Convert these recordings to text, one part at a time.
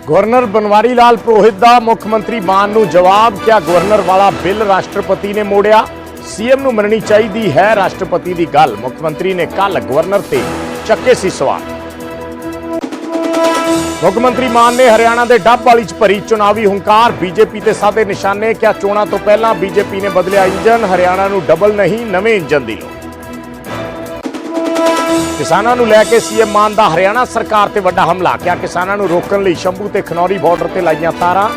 Governor Banwari Lal पुरोहित का मुख्यमंत्री मान नूं जवाब। क्या गवर्नर वाला बिल राष्ट्रपति ने मोड़िया? सीएम नूं मननी चाहिए है राष्ट्रपति की गल। मुख्यमंत्री ने कल गवर्नर ते चक्के सी सवाल। मुख्यमंत्री मान ने हरियाणा के डब वाली च भरी चुनावी हुंकार। बीजेपी ते सादे निशाने। क्या चोणां तो पहला बीजेपी ने बदलिया इंजन? हरियाणा नूं डबल नहीं नवें इंजन दी लोड़। किसानों नूं लैके सीएम मान दा हरियाणा सरकार ते वड्डा हमला। क्या किसानों नूं रोकण लई शंभू ते खनौरी बॉर्डर ते लाईयां तारां?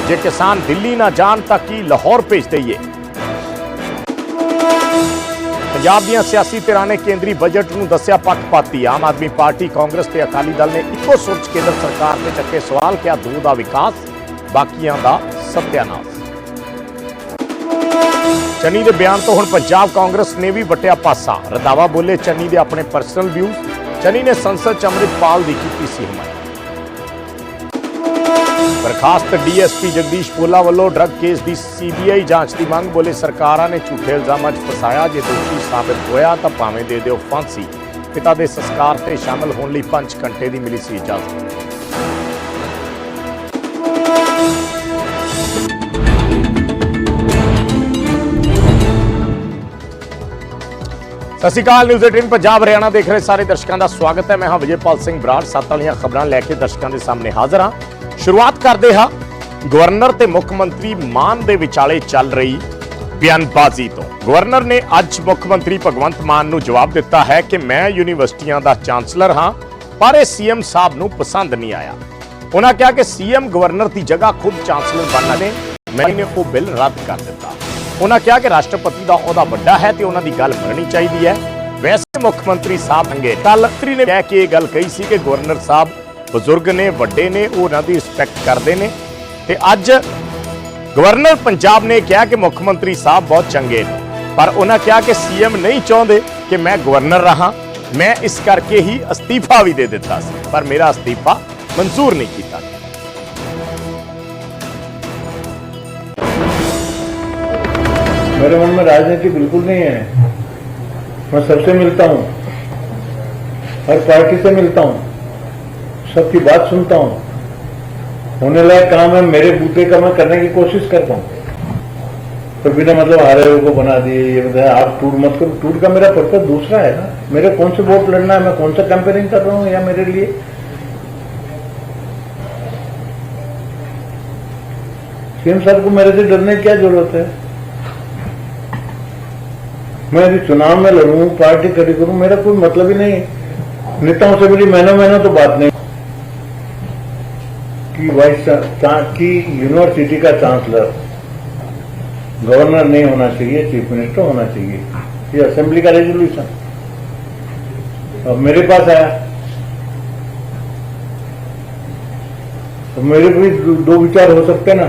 जे किसान दिल्ली ना जाण तां की लाहौर भेज दईए? पंजाब दीआं सियासी धिरां ने केंद्री बजट नूं दस्सिया पक्षपाती। आम आदमी पार्टी, कांग्रेस ते अकाली दल ने इक्को सुर च केंद्र सरकार ते चक्के सवाल। क्या दूर दा विकास, बाकियां दा सत्यानाश। चन्नी के बयान तो हुण पंजाब कांग्रेस ने भी वटिया पासा। रंधावा बोले चन्नी के अपने परसनल व्यूज। चन्नी ने संसद च अमृतपाल की की सी हिमायत। बर्खास्त डीएसपी जगदीश पोला वालों ड्रग केस की सीबीआई जांच की मांग। बोले सरकारां ने झूठे इल्जामां च फसाया। जे दोषी साबित होया तो भावें दे दिओ फांसी। पिता के संस्कार से शामिल होने लई 5 घंटे की मिली सी इजाजत। सत श्री अकाल। न्यूज़ 18 पंजाब हरियाणा देख रहे सारे दर्शकों का स्वागत है। मैं हाँ विजयपाल सिंह बराड़। 7 वालियां खबरां लैके दर्शकों के सामने हाजिर हाँ। शुरुआत करते हाँ गवर्नर ते मुख्यमंत्री मान दे विचाले चल रही बयानबाजी तो। गवर्नर ने अज मुख्यमंत्री भगवंत मान नूं जवाब दिता है कि मैं यूनिवर्सिटियां दा चांसलर हाँ, पर यह सीएम साहब नूं पसंद नहीं आया। उन्होंने कहा कि सीएम गवर्नर की जगह खुद चांसलर बनना ने मैंने वो बिल रद्द कर दिता। उन्होंने कहा कि राष्ट्रपति का ओहदा वड्डा है तो उन्होंने गल मननी चाहिए है। वैसे मुख्यमंत्री साहब अंगे कल मंत्री ने कह के ये गल कही सी कि गवर्नर साहब बजुर्ग ने, वड्डे ने, उन्होंने रिस्पैक्ट करते हैं। ते अज गवर्नर पंजाब ने कहा कि मुख्यमंत्री साहब बहुत चंगे ने, पर उन्होंने कहा कि सीएम नहीं चाहते कि मैं गवर्नर रहा। मैं इस करके ही अस्तीफा भी दे दिता सी, पर मेरा अस्तीफा मंजूर नहीं किया। मेरे मन में राजनीति बिल्कुल नहीं है। मैं सबसे मिलता हूं, हर पार्टी से मिलता हूं, सबकी बात सुनता हूं। होने लायक काम है मेरे बूते का मैं करने की कोशिश करता हूं। तो बिना मतलब हारे हुए को बना दिए, ये बताया आप टूर मत करो। टूर का मेरा पर्पज दूसरा है ना। मेरे कौन से वोट लड़ना है, मैं कौन सा कैंपेनिंग कर रहा हूं, या मेरे लिए सीएम साहब को मेरे से डरने की क्या जरूरत है? मैं यदि चुनाव में लड़ूं, पार्टी खड़ी करूं, मेरा कोई मतलब ही नहीं। नेताओं से मेरी महीनों तो बात नहीं कि यूनिवर्सिटी का चांसलर गवर्नर नहीं होना चाहिए, चीफ मिनिस्टर होना चाहिए। ये असेंबली का रेजोल्यूशन अब मेरे पास आया, तो मेरे भी दो विचार हो सकते ना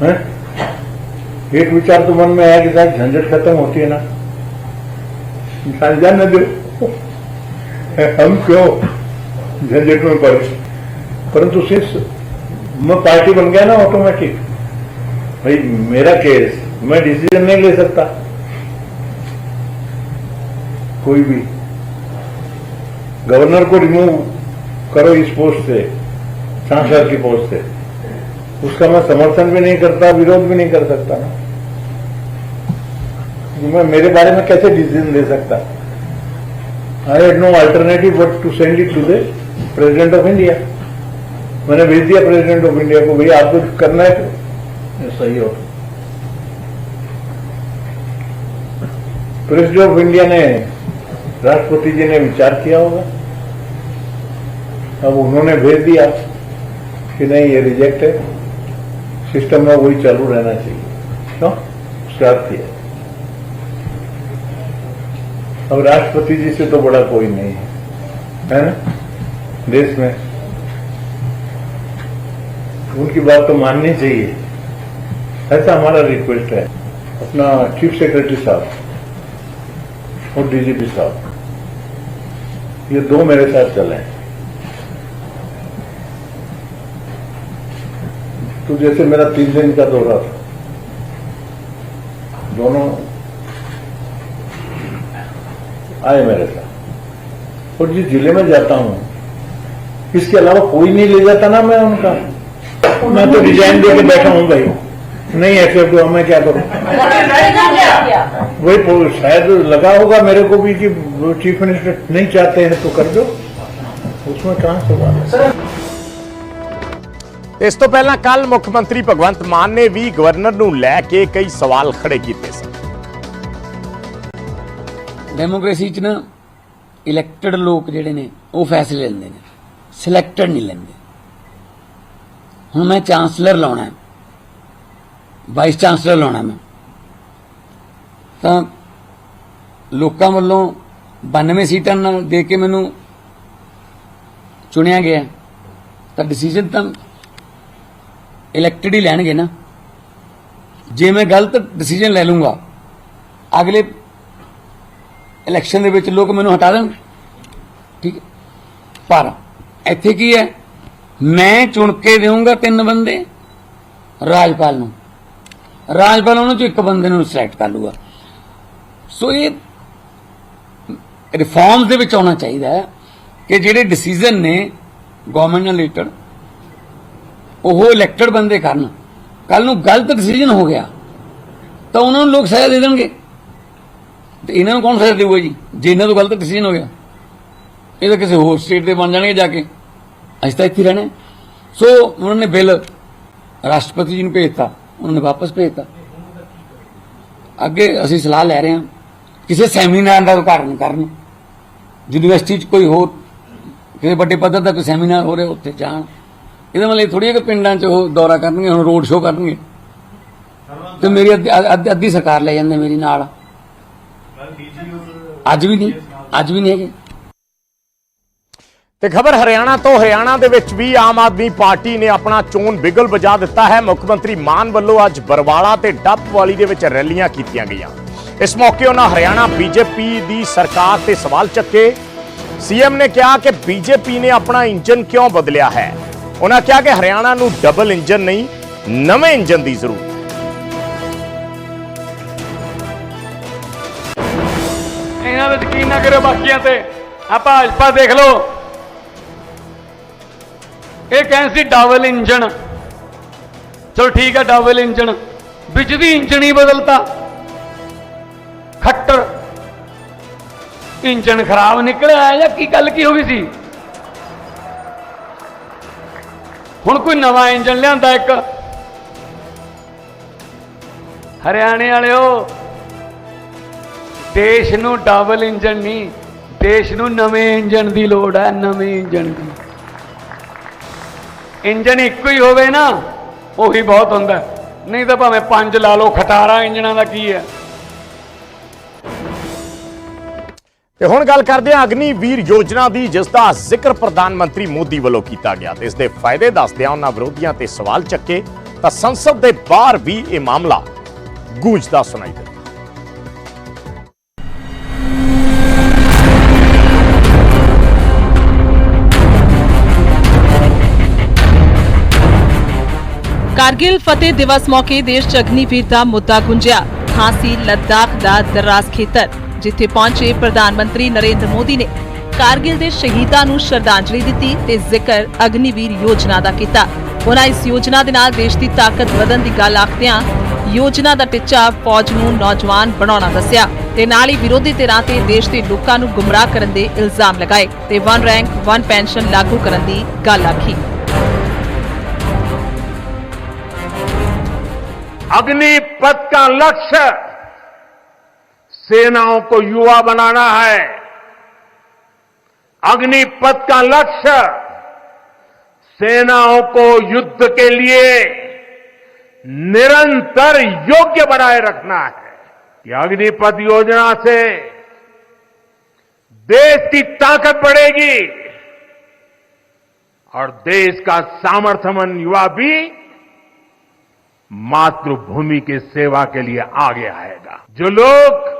हैं? एक विचार तो मन में आया कि साहब झंझट खत्म होती है ना, इंसान जाने दो, हम क्यों झंझट में पड़े। परंतु सिर्फ मैं पार्टी बन गया ना ऑटोमेटिक, भाई मेरा केस, मैं डिसीजन नहीं ले सकता। कोई भी गवर्नर को रिमूव करो इस पोस्ट से, चांसलर की पोस्ट से, उसका मैं समर्थन भी नहीं करता, विरोध भी नहीं कर सकता ना। मैं मेरे बारे में कैसे डिसीजन ले सकता? I had no alternative but to send it to the president of India. मैंने भेज दिया प्रेसिडेंट ऑफ इंडिया को, भैया आपको करना है तो सही हो। प्रेसिडेंट ऑफ इंडिया ने, राष्ट्रपति जी ने विचार किया होगा, अब उन्होंने भेज दिया कि नहीं ये रिजेक्ट है, सिस्टम में वही चालू रहना चाहिए। क्यों स्टार्ट किया? अब राष्ट्रपति जी से तो बड़ा कोई नहीं है ना देश में, उनकी बात तो माननी चाहिए, ऐसा हमारा रिक्वेस्ट है। अपना चीफ सेक्रेटरी साहब और डीजीपी साहब, ये दो मेरे साथ चले। तो जैसे मेरा 3 दिन का दौरा था, दोनों आए मेरे साथ। और जिस जिले में जाता हूं इसके अलावा कोई नहीं ले जाता ना मैं उनका। मैं तो रिजाइन दे के बैठा हूं भाई, नहीं एक्सेप्ट हुआ मैं क्या करूं। वही शायद लगा होगा मेरे को भी कि चीफ मिनिस्टर नहीं चाहते हैं तो कर दो, उसमें कहां सवाल है। ਇਸ ਤੋਂ ਪਹਿਲਾਂ ਕੱਲ ਮੁੱਖ ਮੰਤਰੀ ਭਗਵੰਤ ਮਾਨ ਨੇ ਵੀ ਗਵਰਨਰ ਨੂੰ ਲੈ ਕੇ ਕਈ ਸਵਾਲ ਖੜੇ ਕੀਤੇ ਸਨ। ਡੈਮੋਕ੍ਰੇਸੀ 'ਚ ਨਾ ਇਲੈਕਟਡ ਲੋਕ ਜਿਹੜੇ ਨੇ ਉਹ ਫੈਸਲੇ ਲੈਂਦੇ ਨੇ, ਸਿਲੈਕਟਡ ਨਹੀਂ ਲੈਂਦੇ। ਹੁਣ ਮੈਂ ਚਾਂਸਲਰ ਲਾਉਣਾ, ਵਾਈਸ ਚਾਂਸਲਰ ਲਾਉਣਾ, ਮੈਂ ਤਾਂ ਲੋਕਾਂ ਵੱਲੋਂ 92 ਸੀਟਾਂ ਨਾਲ ਦੇ ਕੇ ਮੈਨੂੰ ਚੁਣਿਆ ਗਿਆ, ਤਾਂ ਡਿਸੀਜਨ ਤਾਂ ਇਲੈਕਟਡ ਹੀ ਲੈਣਗੇ ਨਾ। ਜੇ ਮੈਂ ਗਲਤ ਡਿਸੀਜਨ ਲੈ ਲੂੰਗਾ ਅਗਲੇ ਇਲੈਕਸ਼ਨ ਦੇ ਵਿੱਚ ਲੋਕ ਮੈਨੂੰ ਹਟਾ ਦੇਣਗੇ, ਠੀਕ ਹੈ। ਪਰ ਇੱਥੇ ਕੀ ਹੈ, ਮੈਂ ਚੁਣ ਕੇ ਦੇਵਾਂਗਾ 3 ਬੰਦੇ ਰਾਜਪਾਲ ਨੂੰ, ਰਾਜਪਾਲ ਉਹਨਾਂ ਚੋਂ 1 ਬੰਦੇ ਨੂੰ ਸਿਲੈਕਟ ਕਰ ਲੂਗਾ। ਸੋ ਇਹ ਰਿਫਾਰਮਸ ਦੇ ਵਿੱਚ ਆਉਣਾ ਚਾਹੀਦਾ ਹੈ ਕਿ ਜਿਹੜੇ ਡਿਸੀਜਨ ਨੇ ਗਵਰਨਮੈਂਟ ਨਾਲ ਰਿਲੇਟਡ ਉਹ ਇਲੈਕਟਡ ਬੰਦੇ ਕਰਨ। ਕੱਲ ਨੂੰ ਗਲਤ ਡਿਸੀਜਨ ਹੋ ਗਿਆ ਤਾਂ ਉਹਨਾਂ ਨੂੰ ਲੋਕ ਸਜ਼ਾ ਦੇ ਦੇਣਗੇ, ਤੇ ਇਹਨਾਂ ਨੂੰ ਕੌਣ ਸਜ਼ਾ ਦੇਊਗਾ ਜੀ ਜੇ ਇਹਨਾਂ ਤੋਂ ਗਲਤ ਡਿਸੀਜਨ ਹੋ ਗਿਆ? ਇਹ ਤਾਂ ਕਿਸੇ ਹੋਰ ਸਟੇਟ ਦੇ ਬਣ ਜਾਣਗੇ ਜਾ ਕੇ, ਅਸੀਂ ਤਾਂ ਇੱਥੇ ਰਹਿਣਾ। ਸੋ ਉਹਨਾਂ ਨੇ ਬਿੱਲ ਰਾਸ਼ਟਰਪਤੀ ਜੀ ਨੂੰ ਭੇਜਤਾ, ਉਹਨਾਂ ਨੇ ਵਾਪਸ ਭੇਜਤਾ। ਅੱਗੇ ਅਸੀਂ ਸਲਾਹ ਲੈ ਰਹੇ ਹਾਂ ਕਿਸੇ ਸੈਮੀਨਾਰ ਦਾ ਉਦਘਾਟਨ ਕਰਨ, ਯੂਨੀਵਰਸਿਟੀ 'ਚ ਕੋਈ ਹੋਰ ਕਿਸੇ ਵੱਡੇ ਪੱਧਰ ਦਾ ਕੋਈ ਸੈਮੀਨਾਰ ਹੋ ਰਿਹਾ ਉੱਥੇ ਜਾਣ। ਇਹਦੇ ਮਤਲਬ ਥੋੜ੍ਹੀ ਹੈ ਕਿ ਪਿੰਡਾਂ 'ਚ ਉਹ ਦੌਰਾ ਕਰਨਗੇ, ਹੁਣ ਰੋਡ ਸ਼ੋਅ ਕਰਨਗੇ ਤੇ ਮੇਰੀ ਅੱਧੀ ਸਰਕਾਰ ਲੈ ਜਾਂਦੇ ਮੇਰੀ ਨਾਲ। ਅੱਜ ਵੀ ਨਹੀਂ ਹੈਗੇ। ਤੇ ਖਬਰ ਹਰਿਆਣਾ ਤੋਂ, ਹਰਿਆਣਾ ਦੇ ਵਿੱਚ ਵੀ ਆਮ ਆਦਮੀ ਪਾਰਟੀ ਨੇ ਆਪਣਾ ਚੋਣ ਬਿਗਲ ਵਜਾ ਦਿੱਤਾ ਹੈ। ਮੁੱਖ ਮੰਤਰੀ ਮਾਨ ਵੱਲੋਂ ਅੱਜ ਬਰਵਾਲਾ ਤੇ ਡੱਬਵਾਲੀ ਦੇ ਵਿੱਚ ਰੈਲੀਆਂ ਕੀਤੀਆਂ ਗਈਆਂ। ਇਸ ਮੌਕੇ ਉਹਨਾਂ ਹਰਿਆਣਾ ਬੀਜੇਪੀ ਦੀ ਸਰਕਾਰ ਤੇ ਸਵਾਲ ਚੱਕੇ। ਸੀਐਮ ਨੇ ਕਿਹਾ ਕਿ ਬੀਜੇਪੀ ਨੇ ਆਪਣਾ ਇੰਜਨ ਕਿਉਂ ਬਦਲਿਆ ਹੈ। ਉਹਨਾਂ ਕਿਹਾ ਕਿ ਹਰਿਆਣਾ ਨੂੰ ਡਬਲ ਇੰਜਨ ਨਹੀਂ, ਨਵੇਂ ਇੰਜਨ ਦੀ ਜ਼ਰੂਰਤ ਹੈ। ਇਹਨਾਂ ਦਾ ਯਕੀਨ ਨਾ ਕਰੋ ਬਾਕੀਆਂ ਤੇ। ਆ ਭਾਜਪਾ ਦੇਖ ਲਓ, ਇਹ ਕਹਿੰਦੇ ਸੀ ਡਬਲ ਇੰਜਨ। ਚਲੋ ਠੀਕ ਹੈ, ਡਬਲ ਇੰਜਨ ਵਿੱਚ ਵੀ ਇੰਜਨ ਹੀ ਬਦਲਤਾ। ਖੱਟਰ ਇੰਜਨ ਖਰਾਬ ਨਿਕਲਿਆ ਜਾਂ ਕੀ ਗੱਲ ਕੀ ਹੋ ਗਈ ਸੀ? ਹੁਣ ਕੋਈ ਨਵਾਂ ਇੰਜਨ ਲਿਆਂਦਾ ਇੱਕ। ਹਰਿਆਣੇ ਵਾਲਿਓ, ਦੇਸ਼ ਨੂੰ ਡਬਲ ਇੰਜਨ ਨਹੀਂ, ਦੇਸ਼ ਨੂੰ ਨਵੇਂ ਇੰਜਨ ਦੀ ਲੋੜ ਹੈ, ਨਵੇਂ ਇੰਜਨ ਦੀ। ਇੰਜਨ ਇੱਕੋ ਹੀ ਹੋਵੇ ਨਾ ਉਹੀ ਬਹੁਤ ਹੁੰਦਾ, ਨਹੀਂ ਤਾਂ ਭਾਵੇਂ 5 ਲਾ ਲਓ, ਖਟਾਰਾ ਇੰਜਨਾਂ ਦਾ ਕੀ ਹੈ। ਤੇ ਹੁਣ ਗੱਲ ਕਰਦੇ ਹਾਂ ਅਗਨੀਵੀਰ ਯੋਜਨਾ ਦੀ, ਜਿਸ ਦਾ ਜ਼ਿਕਰ ਪ੍ਰਧਾਨ ਮੰਤਰੀ ਮੋਦੀ ਵੱਲੋਂ ਕੀਤਾ ਗਿਆ ਤੇ ਇਸ ਦੇ ਫਾਇਦੇ ਦੱਸਦਿਆਂ ਉਹਨਾਂ ਵਿਰੋਧੀਆਂ ਤੇ ਸਵਾਲ ਚੱਕੇ ਤਾਂ ਸੰਸਦ ਦੇ ਬਾਹਰ ਵੀ ਇਹ ਮਾਮਲਾ ਗੂੰਜਦਾ ਸੁਣਾਈ ਦਿੱਤਾ। कारगिल फतेह दिवस मौके देश च अग्निवीर दा मुद्दा गुंजिया। थां सी लद्दाख दा दराज खेतर, जिथे पहुंचे प्रधान मंत्री नरेंद्र मोदी ने कारगिल दे शहीदां नूं श्रद्धांजलि दित्ती ते जिक्र अग्निवीर योजना दा कीता। उन्हां इस योजना दे नाल देश दी ताकत वधण दी गल आखदिआं योजना दा टिच्चा फौज नूं नौजवान बनाउणा दस्सिआ ते नाल ही विरोधी धिरां ते देश दे लोकां नूं गुमराह करन दे इल्जाम लगाए ते वन रैंक वन पेंशन लागू करन दी गल आखी। अग्निपथ का लक्ष्य सेनाओं को युवा बनाना है। अग्निपथ का लक्ष्य सेनाओं को युद्ध के लिए निरंतर योग्य बनाए रखना है। कि अग्निपथ योजना से देश की ताकत बढ़ेगी और देश का सामर्थ्यवान युवा भी मातृभूमि की सेवा के लिए आगे आएगा। जो लोग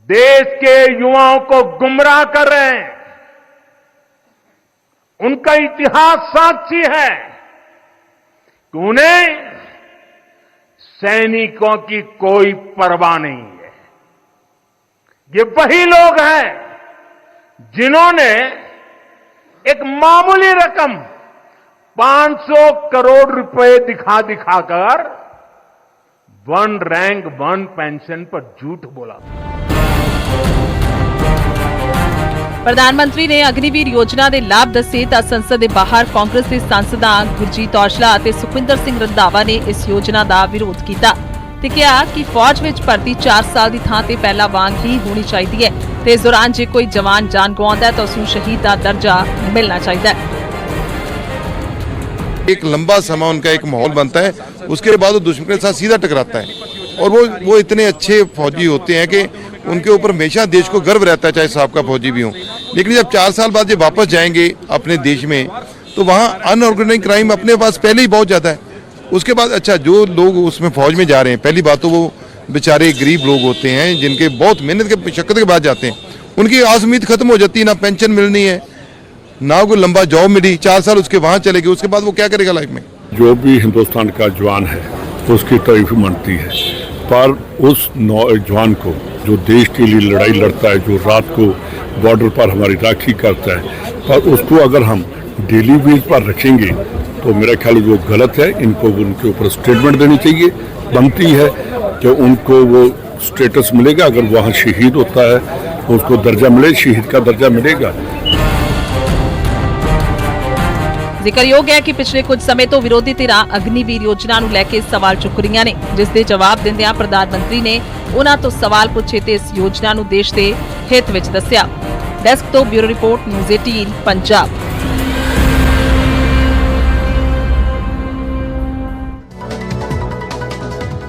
देश के युवाओं को गुमराह कर रहे हैं, उनका इतिहास साक्षी है कि उन्हें सैनिकों की कोई परवाह नहीं है। ये वही लोग हैं जिन्होंने एक मामूली रकम 500 करोड़ रुपए दिखा दिखाकर वन रैंक वन पेंशन पर झूठ बोला। ਪ੍ਰਧਾਨ ਮੰਤਰੀ ਨੇ ਅਗਨੀਵੀਰ ਯੋਜਨਾ ਦੇ ਲਾਭ ਦੱਸੇ ਤਾਂ ਸੰਸਦ ਦੇ ਬਾਹਰ ਕਾਂਗਰਸ ਦੇ ਸਾਂਸਦਾਂ ਗੁਰਜੀਤ ਔਜਲਾ ਅਤੇ ਸੁਖਵਿੰਦਰ ਸਿੰਘ ਰੰਧਾਵਾ ਨੇ ਇਸ ਯੋਜਨਾ ਦਾ ਵਿਰੋਧ ਕੀਤਾ ਤੇ ਕਿਹਾ ਕਿ ਫੌਜ ਵਿੱਚ ਭਰਤੀ 4 ਸਾਲ ਦੀ ਥਾਂ ਤੇ ਪਹਿਲਾਂ ਵਾਂਗ ਹੀ ਹੋਣੀ ਚਾਹੀਦੀ ਹੈ ਤੇ ਇਸ ਦੌਰਾਨ ਜੇ ਕੋਈ ਜਵਾਨ ਜਾਨ ਗਵਾਉਂਦਾ ਹੈ ਤਾਂ ਉਸ ਨੂੰ ਸ਼ਹੀਦ ਦਾ ਦਰਜਾ ਮਿਲਣਾ ਚਾਹੀਦਾ ਹੈ। एक लंबा समय उनका एक माहौल बनता है, उसके बाद वो दुश्मन के साथ सीधा टकराता है और वो इतने अच्छे फौजी होते हैं कि उनके ऊपर हमेशा देश को गर्व रहता है, चाहे साहब फौजी भी हों। लेकिन जब 4 साल बाद ये वापस जाएंगे अपने देश में तो वहाँ अनऑर्गेनाइज क्राइम अपने पास पहले ही बहुत ज़्यादा है। उसके बाद अच्छा जो लोग उसमें फौज में जा रहे हैं, पहली बात तो वो बेचारे गरीब लोग होते हैं जिनके बहुत मेहनत के मशक्कत के बाद जाते हैं, उनकी आस उम्मीद खत्म हो जाती है, ना पेंशन मिलनी है ना कोई लंबा जॉब मिली, 4 साल उसके वहाँ चले गए, उसके बाद वो क्या करेगा लाइफ में। जो भी हिंदुस्तान का जवान है उसकी तारीफ मानती है, पर उस नौजवान को जो देश के लिए लड़ाई लड़ता है, जो रात को बॉर्डर पर हमारी राखी करता है, पर उसको अगर हम डेली वेज पर रखेंगे तो मेरा ख्याल वो गलत है। इनको उनके ऊपर स्टेटमेंट देनी चाहिए, बनती है कि उनको वो स्टेटस मिलेगा। अगर वहाँ शहीद होता है उसको दर्जा मिले, शहीद का दर्जा मिलेगा। ਜ਼ਿਕਰਯੋਗ ਹੈ ਕਿ ਪਿਛਲੇ ਕੁਝ ਸਮੇਂ ਤੋਂ ਵਿਰੋਧੀ ਧਿਰਾਂ ਅਗਨੀਵੀਰ ਯੋਜਨਾ ਨੂੰ ਲੈ ਕੇ ਸਵਾਲ ਚੁੱਕ ਰਹੀਆਂ ਨੇ, ਜਿਸ ਦੇ ਜਵਾਬ ਦਿੰਦਿਆਂ ਪ੍ਰਧਾਨ ਮੰਤਰੀ ਨੇ ਉਹਨਾਂ ਤੋਂ ਸਵਾਲ ਪੁੱਛੇ ਤੇ ਇਸ ਯੋਜਨਾ ਨੂੰ ਦੇਸ਼ ਦੇ ਹਿੱਤ ਵਿੱਚ ਦੱਸਿਆ। ਡੈਸਕ ਤੋਂ ਬਿਊਰੋ ਰਿਪੋਰਟ ਨਿਊਜ਼ 18 ਪੰਜਾਬ।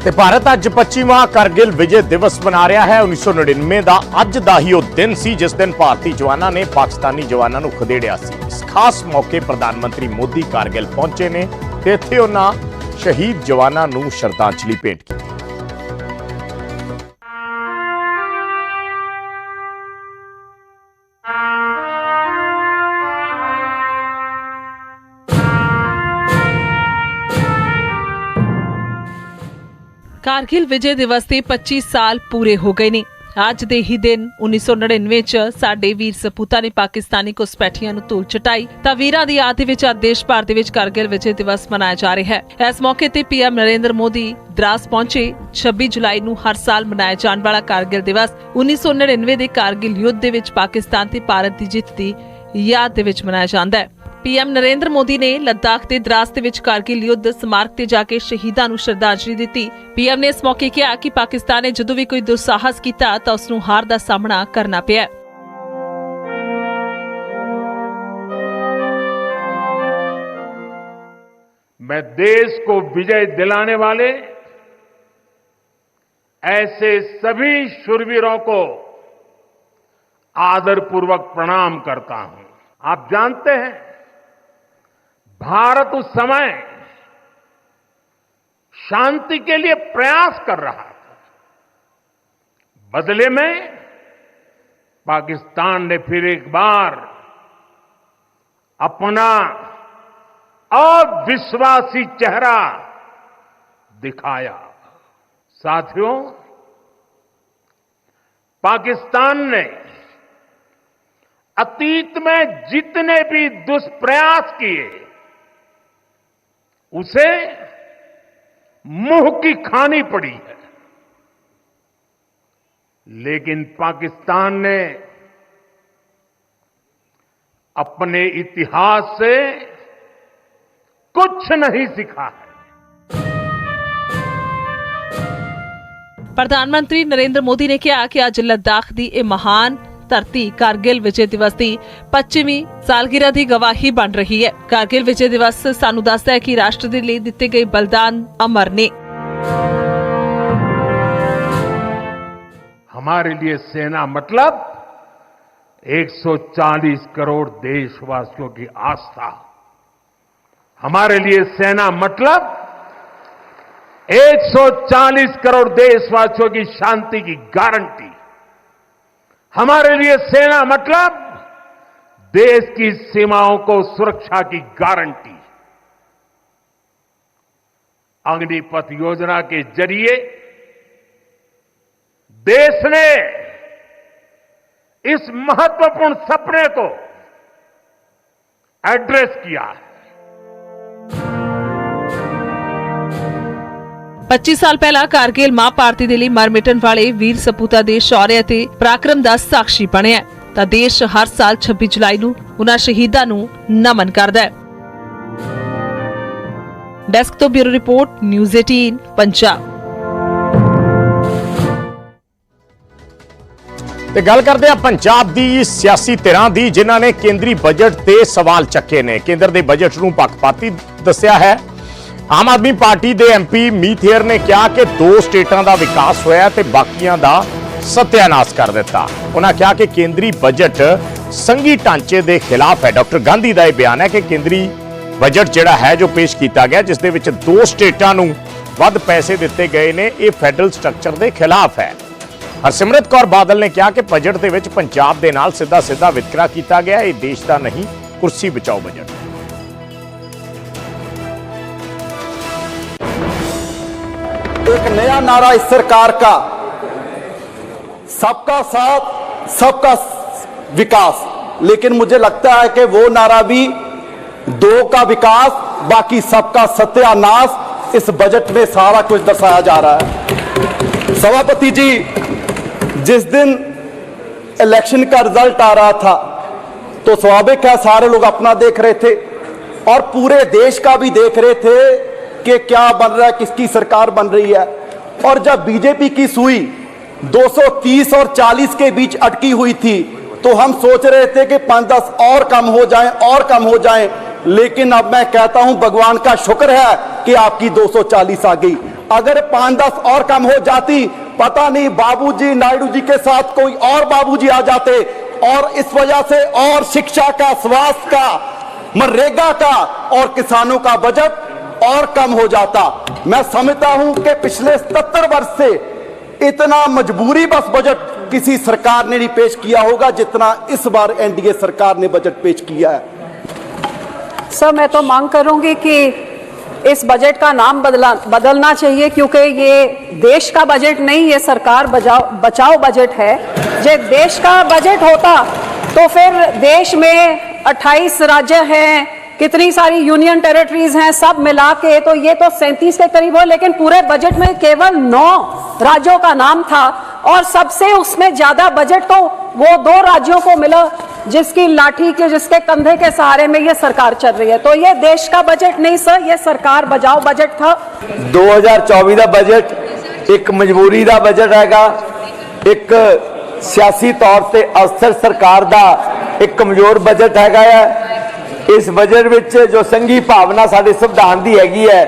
ਤੇ ਭਾਰਤ ਅੱਜ 25ਵਾਂ ਕਾਰਗਿਲ ਵਿਜੇ ਦਿਵਸ ਮਨਾ ਰਿਹਾ ਹੈ। 1999 ਦਾ ਅੱਜ ਦਾ ਹੀ ਉਹ ਦਿਨ ਸੀ ਜਿਸ ਦਿਨ ਭਾਰਤੀ ਜਵਾਨਾਂ ਨੇ ਪਾਕਿਸਤਾਨੀ ਜਵਾਨਾਂ ਨੂੰ ਖਦੇੜਿਆ ਸੀ। ਇਸ ਖਾਸ ਮੌਕੇ ਪ੍ਰਧਾਨ ਮੰਤਰੀ ਮੋਦੀ ਕਾਰਗਿਲ ਪਹੁੰਚੇ ਨੇ ਤੇ ਇੱਥੇ ਉਹਨਾਂ ਸ਼ਹੀਦ ਜਵਾਨਾਂ ਨੂੰ ਸ਼ਰਧਾਂਜਲੀ ਭੇਟ ਕੀਤੀ। ਕਾਰਗਿਲ ਵਿਜੇ ਦਿਵਸ ਦੇ 25 ਸਾਲ ਪੂਰੇ ਹੋ ਗਏ ਨੇ। ਅੱਜ ਦੇ ਹੀ ਦਿਨ 1999 ਚ ਸਾਡੇ ਵੀਰ ਸਪੂਤਾਂ ਨੇ ਪਾਕਿਸਤਾਨੀ ਘੁਸਪੈਠੀਆਂ ਨੂੰ ਧੂਲ ਚਟਾਈ ਤਾਂ ਵੀਰਾਂ ਦੀ ਯਾਦ ਦੇ ਵਿੱਚ ਅੱਜ ਦੇਸ਼ ਭਰ ਦੇ ਵਿੱਚ ਕਾਰਗਿਲ ਵਿਜੇ ਦਿਵਸ ਮਨਾਇਆ ਜਾ ਰਿਹਾ ਹੈ। ਇਸ ਮੌਕੇ ਤੇ ਪੀਐਮ ਨਰਿੰਦਰ ਮੋਦੀ ਦਰਾਸ ਪਹੁੰਚੇ। 26 ਜੁਲਾਈ ਨੂੰ ਹਰ ਸਾਲ ਮਨਾਇਆ ਜਾਣ ਵਾਲਾ ਕਾਰਗਿਲ ਦਿਵਸ 1999 ਦੇ ਕਾਰਗਿਲ ਯੁੱਧ ਦੇ ਵਿੱਚ ਪਾਕਿਸਤਾਨ ਤੇ ਭਾਰਤ ਦੀ ਜਿੱਤ ਦੀ ਯਾਦ ਦੇ ਵਿੱਚ ਮਨਾਇਆ ਜਾਂਦਾ ਹੈ। ਪੀਐਮ ਨਰਿੰਦਰ ਮੋਦੀ ਨੇ ਲੱਦਾਖ ਦੇ ਦਰਾਸ ਦੇ ਵਿੱਚ ਕਾਰਗਿਲ ਯੁੱਧ ਸਮਾਰਕ ਤੇ ਜਾ ਕੇ ਸ਼ਹੀਦਾਂ ਨੂੰ ਸ਼ਰਧਾਂਜਲੀ ਦਿੱਤੀ। ਪੀਐਮ ਨੇ ਇਸ ਮੌਕੇ ਕਿਹਾ ਕਿ ਪਾਕਿਸਤਾਨ ਨੇ ਜਦੋਂ ਵੀ ਕੋਈ ਦੁঃਸਾਹਸ ਕੀਤਾ ਤਾਂ ਉਸ ਨੂੰ ਹਾਰ ਦਾ ਸਾਹਮਣਾ ਕਰਨਾ ਪਿਆ। मैं देश को विजय दिलाने वाले ऐसे सभी शूरवीरों को आदरपूर्वक प्रणाम करता हूं। आप जानते हैं भारत उस समय शांति के लिए प्रयास कर रहा था। बदले में पाकिस्तान ने फिर एक बार अपना अविश्वासी चेहरा दिखाया। साथियों, पाकिस्तान ने अतीत में जितने भी दुष्प्रयास किए उसे मुंह की खानी पड़ी है, लेकिन पाकिस्तान ने अपने इतिहास से कुछ नहीं सीखा है। ਪ੍ਰਧਾਨ ਮੰਤਰੀ ਨਰਿੰਦਰ ਮੋਦੀ ਨੇ ਕਿਹਾ ਕਿ ਅੱਜ ਲੱਦਾਖ ਦੀ ਇਹ ਮਹਾਨ ਧਰਤੀ ਕਾਰਗਿਲ ਵਿਜੇ ਦਿਵਸ ਦੀ 25ਵੀਂ ਸਾਲਗਿਰਾ ਦੀ ਗਵਾਹੀ ਬਣ ਰਹੀ ਹੈ। ਕਾਰਗਿਲ ਵਿਜੇ ਦਿਵਸ ਸਾਨੂੰ ਦੱਸਦਾ ਹੈ ਕਿ ਰਾਸ਼ਟਰ ਦੇ ਲਈ ਦਿੱਤੇ ਗਏ ਬलिदान अमर ने। हमारे लिए सेना मतलब 140 करोड़ देशवासियों की आस्था। हमारे लिए सेना मतलब 140 करोड़ देशवासियों की शांति की गारंटी। हमारे लिए सेना मतलब देश की सीमाओं को सुरक्षा की गारंटी। अग्निपथ योजना के जरिए देश ने इस महत्वपूर्ण सपने को एड्रेस किया है। 25 ਸਾਲ ਪਹਿਲਾਂ ਕਾਰਗਿਲ ਮਾਂ ਭਾਰਤੀ ਦੇ ਲਈ ਮਰ ਮਿਟਣ ਵਾਲੇ ਵੀਰ ਸਪੂਤਾਂ ਦੇ ਸ਼ੌਰਯ ਅਤੇ ਪਰਾਕਰਮ ਦਾ ਸਾਖੀ ਬਣਿਆ ਤਾਂ ਦੇਸ਼ ਹਰ ਸਾਲ 26 ਜੁਲਾਈ ਨੂੰ ਉਨ੍ਹਾਂ ਸ਼ਹੀਦਾਂ ਨੂੰ ਨਮਨ ਕਰਦਾ ਹੈ। ਡੈਸਕ ਤੋਂ ਬਿਊਰੋ ਰਿਪੋਰਟ ਨਿਊਜ਼ 18 ਪੰਜਾਬ। ਤੇ ਗੱਲ ਕਰਦੇ ਆ ਪੰਜਾਬ ਦੀ ਸਿਆਸੀ ਧਿਰਾਂ ਦੀ ਜਿਨ੍ਹਾਂ ਨੇ ਕੇਂਦਰੀ ਬਜਟ ਤੇ ਸਵਾਲ ਚੱਕੇ ਨੇ। ਕੇਂਦਰ ਦੇ ਬਜਟ ਨੂੰ ਪੱਖਪਾਤੀ ਦੱਸਿਆ ਹੈ। ਆਮ ਆਦਮੀ ਪਾਰਟੀ ਦੇ ਐਮਪੀ ਮੀਤ ਹੇਅਰ ਨੇ ਕਿਹਾ ਕਿ 2 ਸਟੇਟਾਂ ਦਾ ਵਿਕਾਸ ਹੋਇਆ ਤੇ ਬਾਕੀਆਂ ਦਾ ਸਤਿਆਨਾਸ਼ ਕਰ ਦਿੱਤਾ। ਉਹਨਾਂ ਕਿਹਾ ਕਿ ਕੇਂਦਰੀ ਬਜਟ ਸੰਘੀ ਢਾਂਚੇ ਦੇ ਖਿਲਾਫ ਹੈ। ਡਾਕਟਰ ਗਾਂਧੀ ਦਾ ਇਹ ਬਿਆਨ ਹੈ ਕਿ ਕੇਂਦਰੀ ਬਜਟ ਜਿਹੜਾ ਹੈ ਜੋ ਪੇਸ਼ ਕੀਤਾ ਗਿਆ ਜਿਸ ਦੇ ਵਿੱਚ 2 ਸਟੇਟਾਂ ਨੂੰ ਵੱਧ ਪੈਸੇ ਦਿੱਤੇ ਗਏ ਨੇ, ਇਹ ਫੈਡਰਲ ਸਟਰਕਚਰ ਦੇ ਖਿਲਾਫ ਹੈ। ਹਰਸਿਮਰਤ ਕੌਰ ਬਾਦਲ ਨੇ ਕਿਹਾ ਕਿ ਬਜਟ ਦੇ ਵਿੱਚ ਪੰਜਾਬ ਦੇ ਨਾਲ ਸਿੱਧਾ ਵਿਤਕਰਾ ਕੀਤਾ ਗਿਆ। ਇਹ ਦੇਸ਼ ਦਾ ਨਹੀਂ, ਕੁਰਸੀ ਬਚਾਓ ਬਜਟ। एक नया नारा इस सरकार का, सबका साथ सबका विकास, लेकिन मुझे लगता है कि वो नारा भी 2 का विकास बाकी सबका सत्यानाश इस बजट में सारा कुछ दर्शाया जा रहा है। सभापति जी, जिस दिन इलेक्शन का रिजल्ट आ रहा था तो स्वाभाविक है सारे लोग अपना देख रहे थे और पूरे देश का भी देख रहे थे कि क्या बन रहा है, किसकी सरकार बन रही है। और जब बीजेपी की सुई 230 और 40 के बीच अटकी हुई थी तो हम सोच रहे थे कि 5-10 और कम हो जाएं, लेकिन अब मैं कहता हूं भगवान का शुक्र है कि आपकी 240 आ गई। अगर 5-10 और कम हो जाती, पता नहीं बाबूजी नायडू जी के साथ कोई और बाबूजी आ जाते और इस वजह से और शिक्षा का, स्वास्थ्य का, मनरेगा का और किसानों का बजट और कम हो जाता। मैं समझता हूं कि पिछले 77 वर्ष से इतना मजबूरी बस बजट किसी सरकार ने नहीं पेश किया होगा जितना इस बार एनडीए सरकार ने बजट पेश किया है। सर, मैं तो मांग करूंगी कि इस बजट का नाम बदलना चाहिए, क्योंकि ये देश का बजट नहीं, ये सरकार बचाओ बजट है। जब देश का बजट होता तो फिर देश में 28 राज्य हैं, कितनी सारी यूनियन टेरिटरीज हैं, सब मिला के तो ये तो 37 के करीब हो, लेकिन पूरे बजट में केवल 9 राज्यों का नाम था और सबसे उसमें ज्यादा बजट तो वो 2 राज्यों को मिला जिसकी लाठी के, जिसके कंधे के सहारे में ये सरकार चल रही है। तो ये देश का बजट नहीं सर, ये सरकार बचाओ बजट था। 2024 का बजट एक मजबूरी का बजट हैगा, एक सियासी तौर से अस्थिर सरकार का एक कमजोर बजट हैगा। इस बजट विच जो संघी भावना साडे संविधान की हैगी है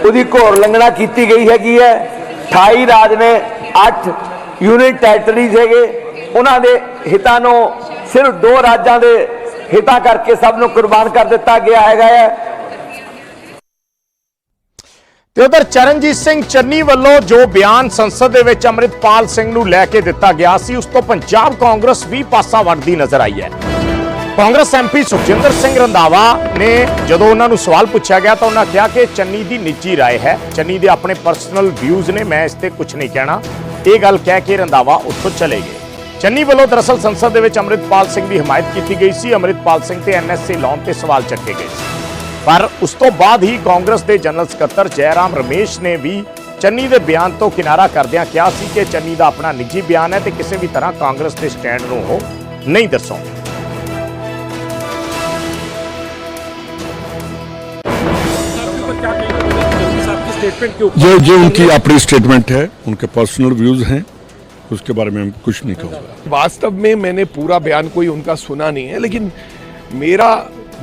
उसकी घोर लंघना की गई हैगी है। 28 राज ने 8 यूनियन टैरिटरीज है, उन्होंने हितां नूं सिर्फ 2 राज्यों के हितां करके सब नूं कुर्बान कर दिता गया है। ਤੇ ਉਧਰ ਚਰਨਜੀਤ ਸਿੰਘ ਚੰਨੀ ਵੱਲੋਂ ਜੋ ਬਿਆਨ ਸੰਸਦ ਦੇ ਵਿੱਚ ਅੰਮ੍ਰਿਤਪਾਲ ਸਿੰਘ ਨੂੰ ਲੈ ਕੇ ਦਿੱਤਾ ਗਿਆ ਸੀ ਉਸ ਤੋਂ ਪੰਜਾਬ ਕਾਂਗਰਸ ਵੀ ਪਾਸਾ ਵਟਦੀ ਨਜ਼ਰ ਆਈ ਹੈ। ਕਾਂਗਰਸ ਐਮਪੀ ਸੁਖਜਿੰਦਰ ਸਿੰਘ ਰੰਧਾਵਾ ਨੇ ਜਦੋਂ ਉਹਨਾਂ ਨੂੰ ਸਵਾਲ ਪੁੱਛਿਆ ਗਿਆ ਤਾਂ ਉਹਨਾਂ ਕਿਹਾ ਕਿ ਚੰਨੀ ਦੀ ਨਿੱਜੀ ਰਾਏ ਹੈ, ਚੰਨੀ ਦੇ ਆਪਣੇ ਪਰਸਨਲ ਵਿਊਜ਼ ਨੇ, ਮੈਂ ਇਸ ਤੇ ਕੁਝ ਨਹੀਂ ਕਹਿਣਾ। ਇਹ ਗੱਲ ਕਹਿ ਕੇ ਰੰਧਾਵਾ ਉੱਥੋਂ ਚਲੇ ਗਏ। ਚੰਨੀ ਵੱਲੋਂ ਦਰਅਸਲ ਸੰਸਦ ਦੇ ਵਿੱਚ ਅੰਮ੍ਰਿਤਪਾਲ ਸਿੰਘ ਦੀ ਹਮਾਇਤ ਕੀਤੀ ਗਈ ਸੀ। ਅੰਮ੍ਰਿਤਪਾਲ ਸਿੰਘ ਤੇ ਐਨਐਸਏ ਲਾਉਣ ਤੇ ਸਵਾਲ ਚੱਕੇ ਗਏ ਸੀ, ਪਰ ਉਸ ਤੋਂ ਬਾਅਦ ਹੀ ਕਾਂਗਰਸ ਦੇ ਜਨਰਲ ਸਕੱਤਰ ਜੈਰਾਮ ਰਮੇਸ਼ ਨੇ ਵੀ ਚੰਨੀ ਦੇ ਬਿਆਨ ਤੋਂ ਕਿਨਾਰਾ ਕਰਦਿਆਂ ਕਿਹਾ ਸੀ ਕਿ ਚੰਨੀ ਦਾ ਆਪਣਾ ਨਿੱਜੀ ਬਿਆਨ ਹੈ ਤੇ ਕਿਸੇ ਵੀ ਤਰ੍ਹਾਂ ਕਾਂਗਰਸ ਦੇ ਸਟੈਂਡ ਨੂੰ ਉਹ ਨਹੀਂ ਦਰਸਾਉਂਦੇ। जो उनकी अपनी स्टेटमेंट है, उनके पर्सनल व्यूज हैं, उसके बारे में हम कुछ नहीं कहूँगा। वास्तव में मैंने पूरा बयान कोई उनका सुना नहीं है, लेकिन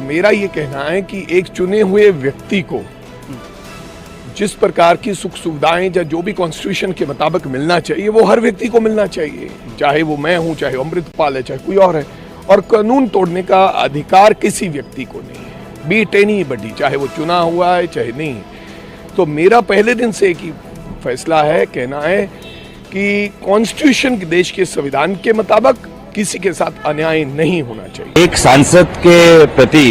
मेरा ये कहना है कि एक चुने हुए व्यक्ति को जिस प्रकार की सुख सुविधाएं या जो भी कॉन्स्टिट्यूशन के मुताबिक मिलना चाहिए वो हर व्यक्ति को मिलना चाहिए, चाहे वो मैं हूं, चाहे अमृतपाल है, चाहे कोई और है। और कानून तोड़ने का अधिकार किसी व्यक्ति को नहीं है, बीट एनीबॉडी, चाहे वो चुना हुआ है चाहे नहीं। तो मेरा पहले दिन से एक ही फैसला है, कहना है कि कॉन्स्टिट्यूशन देश के संविधान के मुताबिक किसी के साथ अन्याय नहीं होना चाहिए। एक सांसद के प्रति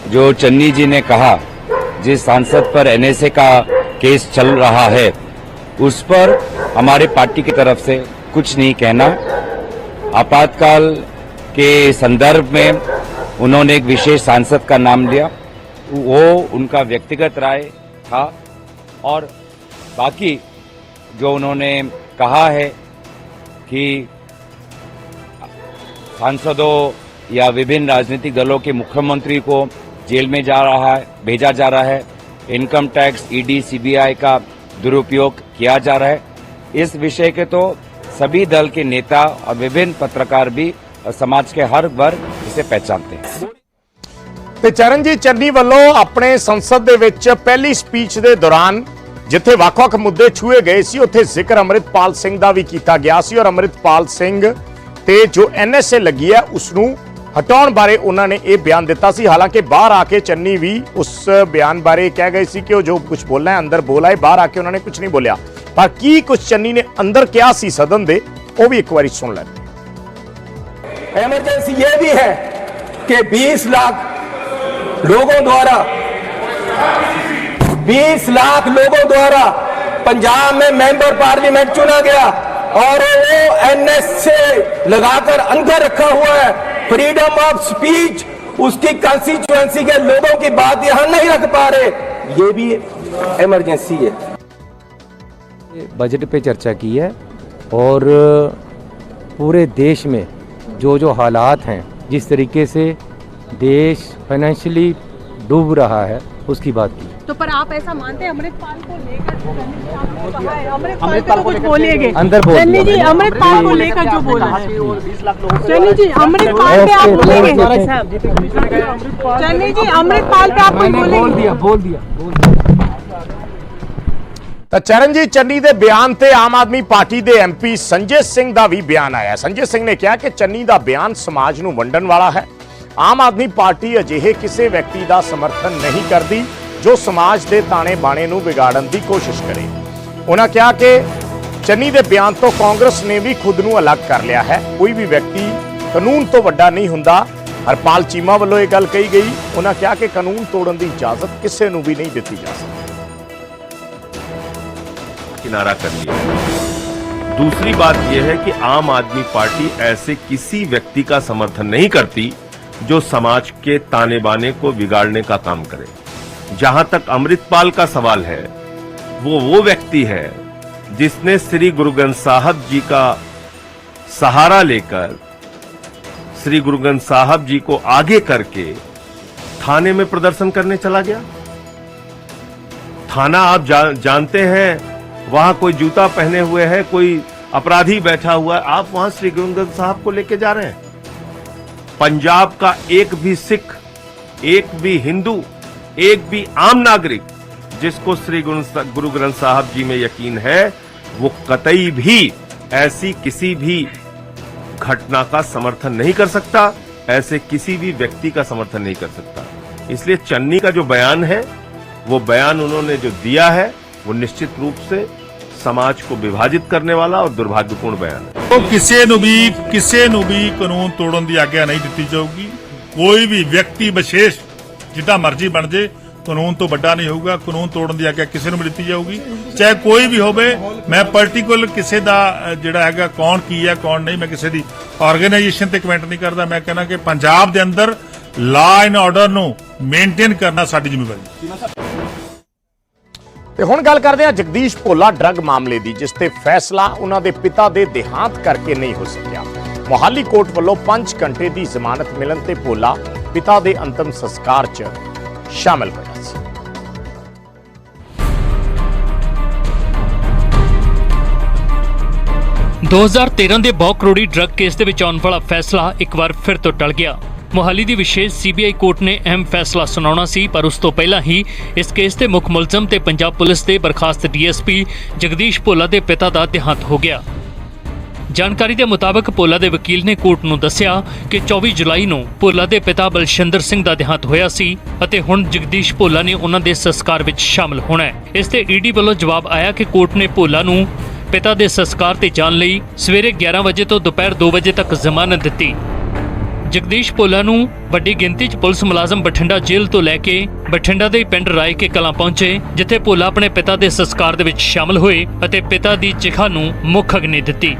जो चन्नी जी ने कहा, जिस सांसद पर एनएसए का केस चल रहा है उस पर हमारे पार्टी की तरफ से कुछ नहीं कहना। आपातकाल के संदर्भ में उन्होंने एक विशेष सांसद का नाम लिया, वो उनका व्यक्तिगत राय था। और बाकी जो उन्होंने कहा है कि सांसदों या विभिन्न राजनीतिक दलों के मुख्यमंत्री को जेल में भेजा जा रहा है, इनकम टैक्स, ईडी, सीबीआई का दुरुपयोग किया जा रहा है, इस विषय के तो सभी दल के नेता और विभिन्न पत्रकार भी और समाज के हर वर्ग इसे पहचानते हैं। ਤੇ ਚਰਨਜੀਤ ਚੰਨੀ ਵੱਲੋਂ ਆਪਣੇ ਸੰਸਦ ਦੇ ਵਿੱਚ ਪਹਿਲੀ ਸਪੀਚ ਦੇ ਦੌਰਾਨ ਜਿੱਥੇ ਵੱਖ-ਵੱਖ ਮੁੱਦੇ ਛੂਏ ਗਏ ਸੀ, ਉੱਥੇ ਜ਼ਿਕਰ ਅੰਮ੍ਰਿਤਪਾਲ ਸਿੰਘ ਦਾ ਵੀ ਕੀਤਾ ਗਿਆ ਸੀ ਔਰ ਅੰਮ੍ਰਿਤਪਾਲ ਸਿੰਘ ਤੇ ਜੋ ਐਨਐਸਏ ਲੱਗੀ ਹੈ ਉਸ ਨੂੰ ਹਟਾਉਣ ਬਾਰੇ ਉਹਨਾਂ ਨੇ ਇਹ ਬਿਆਨ ਦਿੱਤਾ ਸੀ। ਹਾਲਾਂਕਿ ਬਾਹਰ ਆ ਕੇ ਚੰਨੀ ਵੀ ਉਸ ਬਿਆਨ ਬਾਰੇ ਕਹਿ ਗਏ ਸੀ ਕਿ ਉਹ ਜੋ ਕੁਝ ਬੋਲਣਾ ਹੈ ਅੰਦਰ ਬੋਲਾ ਹੈ, ਬਾਹਰ ਆ ਕੇ ਉਹਨਾਂ ਨੇ ਕੁਝ ਨਹੀਂ ਬੋਲਿਆ। ਪਰ ਕੀ ਕੁਝ ਚੰਨੀ ਨੇ ਅੰਦਰ ਕਿਹਾ ਸੀ ਸਦਨ ਦੇ, ਉਹ ਵੀ ਇੱਕ ਵਾਰੀ ਸੁਣ ਲੈਂਦੇ। इमरजेंसी ये भी है कि 20 लाख लोगों द्वारा पंजाब में मेंबर पार्लियामेंट चुना गया और वो एनएसए लगाकर अंदर रखा हुआ है। फ्रीडम ऑफ स्पीच, उसकी कंस्टिट्यूएंसी के लोगों की बात यहां नहीं रख पा रहे, ये भी इमरजेंसी है। बजट पे चर्चा की है और पूरे देश में जो हालात हैं, जिस तरीके से देश फाइनेंशियली डूब रहा है, उसकी बात की। तो पर आप ऐसा मानते हैं अमृतपाल को लेकर अमृतपाल को कुछ बोलिएगा अंदर बोल चन्नी जी, अमृतपाल को लेकर जो बोला है चन्नी जी, अमृतपाल पे आप बोलेंगे? चन्नी जी, अमृतपाल पे आप बोल दिया। ਤਾਂ ਚਰਨਜੀਤ ਚੰਨੀ ਦੇ ਬਿਆਨ ਤੇ ਆਮ ਆਦਮੀ ਪਾਰਟੀ ਦੇ ਐਮਪੀ ਸੰਜੇ ਸਿੰਘ ਦਾ ਵੀ ਬਿਆਨ ਆਇਆ। ਸੰਜੇ ਸਿੰਘ ਨੇ ਕਿਹਾ ਕਿ ਚੰਨੀ ਦਾ ਬਿਆਨ ਸਮਾਜ ਨੂੰ ਵੰਡਣ ਵਾਲਾ ਹੈ। ਆਮ ਆਦਮੀ ਪਾਰਟੀ ਅਜਿਹੇ ਕਿਸੇ ਵਿਅਕਤੀ ਦਾ ਸਮਰਥਨ ਨਹੀਂ ਕਰਦੀ ਜੋ ਸਮਾਜ ਦੇ ਤਾਣੇ ਬਾਣੇ ਨੂੰ ਵਿਗਾੜਨ ਦੀ ਕੋਸ਼ਿਸ਼ ਕਰੇ। ਉਹਨਾਂ ਕਿਹਾ ਕਿ ਚੰਨੀ ਦੇ ਬਿਆਨ ਤੋਂ ਕਾਂਗਰਸ ਨੇ ਵੀ ਖੁਦ ਨੂੰ ਅਲੱਗ ਕਰ ਲਿਆ ਹੈ। ਕੋਈ ਵੀ ਵਿਅਕਤੀ ਕਾਨੂੰਨ ਤੋਂ ਵੱਡਾ ਨਹੀਂ ਹੁੰਦਾ। ਹਰਪਾਲ ਚੀਮਾ ਵੱਲੋਂ ਇਹ ਗੱਲ ਕਹੀ ਗਈ। ਉਹਨਾਂ ਕਿਹਾ ਕਿ ਕਾਨੂੰਨ ਤੋੜਨ ਦੀ ਇਜਾਜ਼ਤ ਕਿਸੇ ਨੂੰ ਵੀ ਨਹੀਂ ਦਿੱਤੀ ਜਾ ਸਕਦੀ। किनारा कर लिया। दूसरी बात यह है कि आम आदमी पार्टी ऐसे किसी व्यक्ति का समर्थन नहीं करती जो समाज के ताने बाने को बिगाड़ने का काम करे। जहां तक अमृतपाल का सवाल है, वो व्यक्ति है जिसने श्री गुरु ग्रंथ साहब जी का सहारा लेकर श्री गुरु ग्रंथ साहब जी को आगे करके थाने में प्रदर्शन करने चला गया। थाना आप जानते हैं, वहां कोई जूता पहने हुए है, कोई अपराधी बैठा हुआ है, आप वहां श्री गुरु ग्रंथ साहब को लेके जा रहे हैं। पंजाब का एक भी सिख, एक भी हिंदू, एक भी आम नागरिक जिसको श्री गुरु ग्रंथ साहब जी में यकीन है, वो कतई भी ऐसी किसी भी घटना का समर्थन नहीं कर सकता, ऐसे किसी भी व्यक्ति का समर्थन नहीं कर सकता। इसलिए चन्नी का जो बयान है, वो बयान उन्होंने जो दिया है, वो निश्चित रूप से समाज को विभाजित करने वाला और दुर्भाग्यपूर्ण बयान है। तो किसी भी कानून तोड़न की आज्ञा नहीं दी जाऊगी। कोई भी व्यक्ति विशेष जितना मर्जी बन जाए, कानून तो बड़ा नहीं होगा। कानून तोड़न की आज्ञा किसी को दी जाऊगी, चाहे कोई भी होवे। मैं पर्टिकुलर किसी का जिहड़ा हैगा कौन की है कौन नहीं, मैं किसी की ऑर्गेनाइजेशन ते कमेंट नहीं करता। मैं कहना कि पंजाब के अंदर लॉ एंड ऑर्डर नूं मेनटेन करना साडी जिम्मेवारी। ਤੇ ਹੁਣ ਗੱਲ ਕਰਦੇ ਹਾਂ ਜਗਦੀਸ਼ ਭੋਲਾ ਡਰੱਗ ਮਾਮਲੇ ਦੀ, ਜਿਸ ਤੇ ਫੈਸਲਾ ਉਹਨਾਂ ਦੇ ਪਿਤਾ ਦੇ ਦੇਹਾਂਤ ਕਰਕੇ ਨਹੀਂ ਹੋ ਸਕਿਆ। ਮੋਹਾਲੀ ਕੋਰਟ ਵੱਲੋਂ 5 ਘੰਟੇ ਦੀ ਜ਼ਮਾਨਤ ਮਿਲਣ ਤੇ ਭੋਲਾ ਪਿਤਾ ਦੇ ਅੰਤਮ ਸੰਸਕਾਰ 'ਚ ਸ਼ਾਮਲ ਹੋਇਆ ਸੀ। (2013) ਦੇ ਬਹੁ ਕਰੋੜੀ ਡਰੱਗ ਕੇਸ ਦੇ ਵਿੱਚ ਆਉਣ ਵਾਲਾ ਫੈਸਲਾ ਇੱਕ ਵਾਰ ਫਿਰ ਤੋਂ ਟਲ ਗਿਆ। ਮੋਹਾਲੀ ਦੀ ਵਿਸ਼ੇਸ਼ ਸੀਬੀਆਈ ਕੋਰਟ ਨੇ ਅਹਿਮ ਫੈਸਲਾ ਸੁਣਾਉਣਾ ਸੀ, ਪਰ ਉਸ ਤੋਂ ਪਹਿਲਾਂ ਹੀ ਇਸ ਕੇਸ ਦੇ ਮੁੱਖ ਮੁਲਜ਼ਮ ਤੇ ਪੰਜਾਬ ਪੁਲਿਸ ਦੇ ਬਰਖਾਸਤ ਡੀਐਸਪੀ ਜਗਦੀਸ਼ ਭੋਲਾ ਦੇ ਪਿਤਾ ਦਾ ਦੇਹਾਂਤ ਹੋ ਗਿਆ। ਜਾਣਕਾਰੀ ਦੇ ਮੁਤਾਬਕ ਭੋਲਾ ਦੇ ਵਕੀਲ ਨੇ ਕੋਰਟ ਨੂੰ ਦੱਸਿਆ ਕਿ 24 ਜੁਲਾਈ ਨੂੰ ਭੋਲਾ ਦੇ ਪਿਤਾ ਬਲਸ਼ਿੰਦਰ ਸਿੰਘ ਦਾ ਦੇਹਾਂਤ ਹੋਇਆ ਸੀ ਅਤੇ ਹੁਣ ਜਗਦੀਸ਼ ਭੋਲਾ ਨੇ ਉਹਨਾਂ ਦੇ ਸੰਸਕਾਰ ਵਿੱਚ ਸ਼ਾਮਲ ਹੋਣਾ ਹੈ। ਇਸ ਤੇ ਈਡੀ ਵੱਲੋਂ ਜਵਾਬ ਆਇਆ ਕਿ ਕੋਰਟ ਨੇ ਭੋਲਾ ਨੂੰ ਪਿਤਾ ਦੇ ਸੰਸਕਾਰ ਤੇ ਜਾਣ ਲਈ ਸਵੇਰੇ 11 ਵਜੇ ਤੋਂ ਦੁਪਹਿਰ 2 ਵਜੇ ਤੱਕ ਜ਼ਮਾਨਤ ਦਿੱਤੀ। ਜਗਦੀਸ਼ ਭੋਲਾ ਨੂੰ ਵੱਡੀ ਗਿਣਤੀ 'ਚ ਪੁਲਿਸ ਮੁਲਾਜ਼ਮ ਬਠਿੰਡਾ ਜੇਲ੍ਹ ਤੋਂ ਲੈ ਕੇ ਬਠਿੰਡਾ ਦੇ ਪਿੰਡ ਰਾਏ ਕੇ ਕਲਾਂ ਪਹੁੰਚੇ, ਜਿੱਥੇ ਭੋਲਾ ਆਪਣੇ ਪਿਤਾ ਦੇ ਸੰਸਕਾਰ ਦੇ ਵਿੱਚ ਸ਼ਾਮਲ ਹੋਏ ਅਤੇ ਪਿਤਾ ਦੀ ਚਿਖਾ ਨੂੰ ਮੁੱਖ ਅਗਨੀ ਦਿੱਤੀ।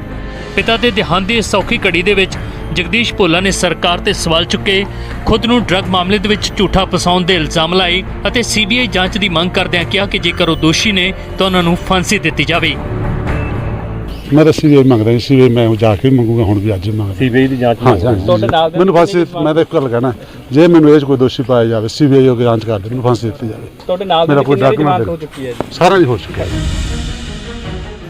ਪਿਤਾ ਦੇ ਦੇਹਾਂਤ ਦੀ ਇਸ ਸੌਖੀ ਘੜੀ ਦੇ ਵਿੱਚ ਜਗਦੀਸ਼ ਭੋਲਾ ਨੇ ਸਰਕਾਰ ਤੇ ਸਵਾਲ ਚੁੱਕੇ, ਖੁਦ ਨੂੰ ਡਰੱਗ ਮਾਮਲੇ ਦੇ ਵਿੱਚ ਝੂਠਾ ਫਸਾਉਣ ਦੇ ਇਲਜ਼ਾਮ ਲਾਏ ਅਤੇ ਸੀਬੀਆਈ ਜਾਂਚ ਦੀ ਮੰਗ ਕਰਦਿਆਂ ਕਿਹਾ ਕਿ ਜੇਕਰ ਉਹ ਦੋਸ਼ੀ ਨੇ ਤਾਂ ਉਹਨਾਂ ਨੂੰ ਫਾਂਸੀ ਦਿੱਤੀ ਜਾਵੇ। मैं तो सीबीआई मंगदा सीबीआई मैं जाके मंगूंगा हुण भी अज मंगदा सीबीआई दी जांच। हाँ मैनूं फांसी मैं तो एक गल कहना जे मैनूं इह कोई दोषी पाया जाए सीबीआई हो के जांच कर दे मैनूं फांसी दित्ती जाए। मेरा कोई डॉक्यूमेंट सारा ही हो चुका है।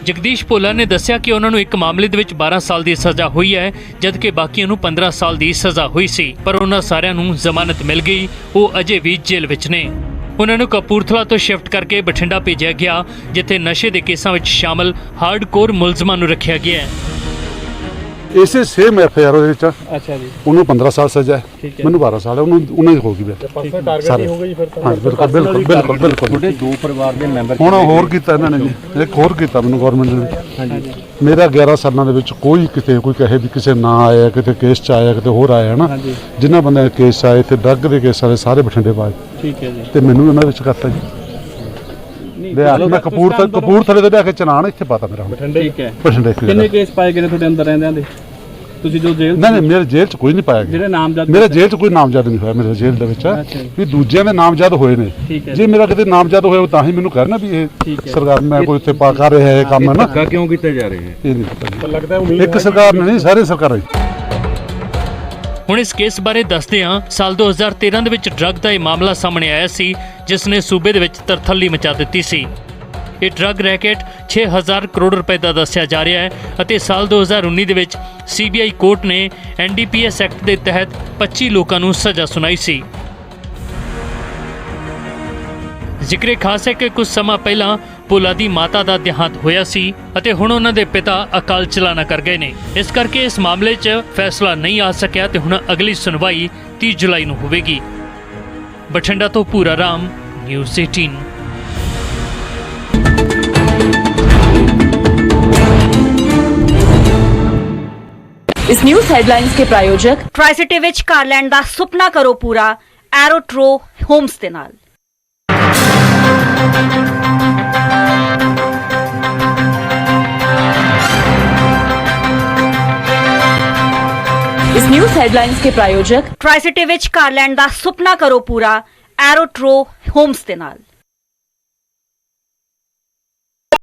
ਜਗਦੀਸ਼ ਭੋਲਾ ਨੇ ਦੱਸਿਆ ਕਿ ਉਹਨਾਂ ਨੂੰ ਇੱਕ ਮਾਮਲੇ ਦੇ ਵਿੱਚ 12 ਸਾਲ ਦੀ ਸਜ਼ਾ ਹੋਈ ਹੈ ਜਦਕਿ ਬਾਕੀਆਂ ਨੂੰ 15 ਸਾਲ ਦੀ ਸਜ਼ਾ ਹੋਈ ਸੀ, ਪਰ ਉਹਨਾਂ ਸਾਰਿਆਂ ਨੂੰ ਜ਼ਮਾਨਤ ਮਿਲ ਗਈ। ਉਹ ਅਜੇ ਵੀ ਜੇਲ੍ਹ ਵਿੱਚ ਨੇ। ਉਹਨਾਂ ਨੂੰ ਕਪੂਰਥਲਾ ਤੋਂ ਸ਼ਿਫਟ ਕਰਕੇ ਬਠਿੰਡਾ ਭੇਜਿਆ ਗਿਆ ਜਿੱਥੇ ਨਸ਼ੇ ਦੇ ਕੇਸਾਂ ਵਿੱਚ ਸ਼ਾਮਲ ਹਾਰਡਕੋਰ ਮੁਲਜ਼ਮਾਂ ਨੂੰ ਰੱਖਿਆ ਗਿਆ ਹੈ। ਇਸੇ ਸੇਮ ਐਫਆਈਆਰ ਦੇ ਵਿੱਚ ਅੱਛਾ ਜੀ ਉਹਨੂੰ 15 ਸਾਲ ਸਜ਼ਾ ਹੈ, ਮੈਨੂੰ 12 ਸਾਲ ਹੈ, ਉਹਨੂੰ ਉਹਨਾਂ ਦੀ ਹੋ ਗਈ ਬੇਟਾ ਟਾਰਗੇਟ ਹੀ ਹੋ ਗਈ ਫਿਰ ਤਾਂ। ਹਾਂ ਬਿਲਕੁਲ ਤੁਹਾਡੇ ਦੋ ਪਰਿਵਾਰ ਦੇ ਮੈਂਬਰ ਹੁਣ ਹੋਰ ਕੀਤਾ ਇਹਨਾਂ ਨੇ ਜੀ, ਇੱਕ ਹੋਰ ਕੀਤਾ ਮੈਨੂੰ ਗਵਰਨਮੈਂਟ ਨੇ। ਹਾਂਜੀ ਮੇਰਾ 11 ਸਾਲਾਂ ਦੇ ਵਿੱਚ ਕੋਈ ਕਿਤੇ ਕੋਈ ਕਹੇ ਵੀ ਕਿਸੇ ਨਾਂ ਆਇਆ, ਕਿਤੇ ਕੇਸ ਚ ਆਇਆ, ਕਿਤੇ ਹੋਰ ਆਇਆ ਨਾ, ਜਿਨ੍ਹਾਂ ਬੰਦਿਆਂ ਦੇ ਕੇਸ ਆਏ ਤੇ ਡਰੱਗ ਦੇ ਕੇਸ ਵਾਲੇ ਸਾਰੇ ਬਠਿੰਡੇ ਪਾਏ। ਠੀਕ ਹੈ ਜੀ। ਤੇ ਮੈਨੂੰ ਇਹਨਾਂ ਵਿੱਚ ਕਰਤਾ ਜੀ। ਮੈਂ ਕਪੂਰਥਲੇ ਤੋਂ ਲੈ ਕੇ ਚਨਾਨ ਇੱਥੇ ਪਤਾ ਮੇਰਾ ਹੁਣ। ਠੀਕ ਹੈ। ਬਠਿੰਡੇ ਕਿੰਨੇ ਕੇਸ ਪਾਏ ਗਏ ਨੇ ਤੁਹਾਡੇ ਅੰਦਰ ਰਹਿੰਦਿਆਂ ਦੇ? ਤੁਸੀਂ ਜੋ ਜੇਲ੍ਹ ਨਹੀਂ ਮੇਰੇ ਜੇਲ੍ਹ ਚ ਕੋਈ ਨਹੀਂ ਪਾਇਆ ਗਿਆ। ਜਿਹੜੇ ਨਾਮਜ਼ਦ ਮੇਰੇ ਜੇਲ੍ਹ ਚ ਕੋਈ ਨਾਮਜ਼ਦ ਨਹੀਂ ਹੋਇਆ ਮੇਰੇ ਜੇਲ੍ਹ ਦੇ ਵਿੱਚ ਵੀ ਦੂਜਿਆਂ ਦੇ ਨਾਮਜ਼ਦ ਹੋਏ ਨੇ। ਠੀਕ ਹੈ। ਜੇ ਮੇਰਾ ਕਿਤੇ ਨਾਮਜ਼ਦ ਹੋਇਆ ਤਾਂ ਹੀ ਮੈਨੂੰ ਕਹਿਣਾ ਵੀ ਇਹ ਸਰਕਾਰ ਮੈਂ ਕੋਈ ਇੱਥੇ ਪਾ ਕਰ ਰਿਹਾ ਇਹ ਕੰਮ ਹੈ ਨਾ। ਧੱਕਾ ਕਿਉਂ ਕੀਤੇ ਜਾ ਰਹੇ ਹੈ ਇਹ ਨਹੀਂ ਪਤਾ। ਲੱਗਦਾ ਇੱਕ ਸਰਕਾਰ ਨੇ ਨਹੀਂ ਸਾਰੇ ਸਰਕਾਰਾਂ ਹੀ। ਹੁਣ ਇਸ ਕੇਸ ਬਾਰੇ ਦੱਸਦੇ ਹਾਂ। ਸਾਲ 2013 ਦੇ ਵਿੱਚ ਡਰੱਗ ਦਾ ਇਹ ਮਾਮਲਾ ਸਾਹਮਣੇ ਆਇਆ ਸੀ ਜਿਸ ਨੇ ਸੂਬੇ ਦੇ ਵਿੱਚ ਤਰਥੱਲੀ ਮਚਾ ਦਿੱਤੀ ਸੀ। ਇਹ ਡਰੱਗ ਰੈਕੇਟ 6000 ਕਰੋੜ ਰੁਪਏ ਦਾ ਦੱਸਿਆ ਜਾ ਰਿਹਾ ਹੈ ਅਤੇ ਸਾਲ 2019 ਦੇ ਵਿੱਚ ਸੀਬੀਆਈ ਕੋਰਟ ਨੇ ਐਨਡੀਪੀਐਸ ਐਕਟ ਦੇ ਤਹਿਤ 25 ਲੋਕਾਂ ਨੂੰ ਸਜ਼ਾ ਸੁਣਾਈ ਸੀ। ਜ਼ਿਕਰੇ ਖਾਸ ਹੈ ਕਿ ਕੁਝ ਸਮਾਂ ਪਹਿਲਾਂ ਭੋਲਾ ਦੀ ਮਾਤਾ ਦਾ ਦੇਹਾਂਤ ਹੋਇਆ ਸੀ ਅਤੇ ਹੁਣ ਉਹਨਾਂ ਦੇ ਪਿਤਾ ਅਕਾਲ ਚਲਾਣਾ ਕਰ ਗਏ ਨੇ। ਇਸ ਕਰਕੇ ਇਸ ਮਾਮਲੇ 'ਚ ਫੈਸਲਾ ਨਹੀਂ ਆ ਸਕਿਆ ਤੇ ਹੁਣ ਅਗਲੀ ਸੁਣਵਾਈ 30 ਜੁਲਾਈ ਨੂੰ ਹੋਵੇਗੀ। ਬਠਿੰਡਾ ਤੋਂ ਪੂਰਾ ਰਾਮ, ਨਿਊਜ਼ 18। इस न्यूज हेडलाइंस के प्रायोजक ट्राइसिटी विच कार लैंड दा सुपना करो पूरा एरोट्रो होम्स दे नाल। इस न्यूज हेडलाइंस के प्रायोजक ट्राइसिटी विच कार लैंड दा सुपना करो पूरा एरोट्रो होम्स दे नाल।